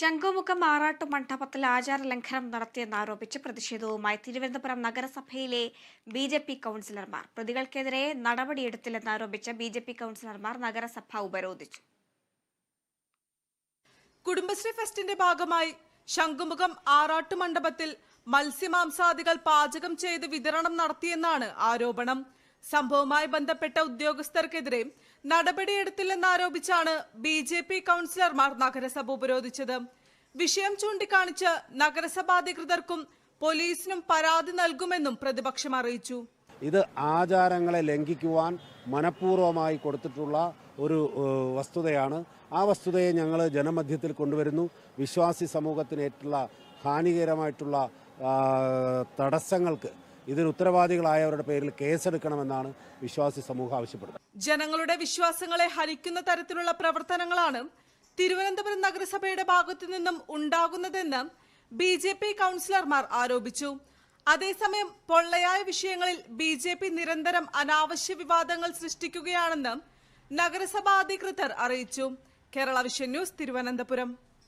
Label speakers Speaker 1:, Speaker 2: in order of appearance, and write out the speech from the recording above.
Speaker 1: ശംഖുമുഖം ആറാട്ട് മണ്ഡപത്തിൽ ആചാരലംഘനം നടത്തിയെന്നാരോപിച്ച് പ്രതിഷേധവുമായി തിരുവനന്തപുരം നഗരസഭയിലെ ബി.ജെ.പി. കൌൺസിലർമാർ. പ്രതികൾക്കെതിരെ നടപടിയെടുത്തില്ലെന്നാരോപിച്ച് ബി.ജെ.പി. കൌൺസിലർമാർ നഗരസഭ ഉപരോധിച്ചു.
Speaker 2: കുടുംബശ്രീ ഫെസ്റ്റിന്റെ ഭാഗമായി ശംഖുമുഖം ആറാട്ട് മണ്ഡപത്തിൽ മത്സ്യമാംസാദികൾ പാചകം ചെയ്ത് വിതരണം നടത്തിയെന്നാണ് ആരോപണം. സംഭവവുമായി ബന്ധപ്പെട്ട ഉദ്യോഗസ്ഥർക്കെതിരെ നടപടിയെടുത്തില്ലെന്നാരോപിച്ചാണ് ബി.ജെ.പി. കൌൺസിലർമാർ നഗരസഭ ഉപരോധിച്ചത്. വിഷയം ചൂണ്ടിക്കാണിച്ച് നഗരസഭാധികൃതർക്കും പോലീസിനും പരാതി നൽകുമെന്നും പ്രതിപക്ഷം അറിയിച്ചു.
Speaker 3: ഇത് ആചാരങ്ങളെ ലംഘിക്കുവാൻ മനഃപൂർവ്വമായി കൊടുത്തിട്ടുള്ള ഒരു വസ്തുതയാണ്. ആ വസ്തുതയെ ഞങ്ങൾ ജനമധ്യത്തിൽ കൊണ്ടുവരുന്നു. വിശ്വാസി സമൂഹത്തിനേറ്റുള്ള ഹാനികരമായിട്ടുള്ള തടസ്സങ്ങൾക്ക് ഇതിന് ഉത്തരവാദികളായവരുടെ പേരിൽ കേസെടുക്കണമെന്നാണ് വിശ്വാസി സമൂഹം ആവശ്യപ്പെടുന്നത്.
Speaker 2: ജനങ്ങളുടെ വിശ്വാസങ്ങളെ ഹനിക്കുന്ന തരത്തിലുള്ള പ്രവർത്തനങ്ങളാണ് തിരുവനന്തപുരം നഗരസഭയുടെ ഭാഗത്തു നിന്നും ഉണ്ടാകുന്നതെന്ന് ബി.ജെ.പി. കൌൺസിലർമാർ ആരോപിച്ചു. അതേസമയം പൊള്ളയായ വിഷയങ്ങളിൽ ബി.ജെ.പി. നിരന്തരം അനാവശ്യ വിവാദങ്ങൾ സൃഷ്ടിക്കുകയാണെന്ന് നഗരസഭാ അധികൃതർ അറിയിച്ചു. Kerala vision news, Thiruvananthapuram.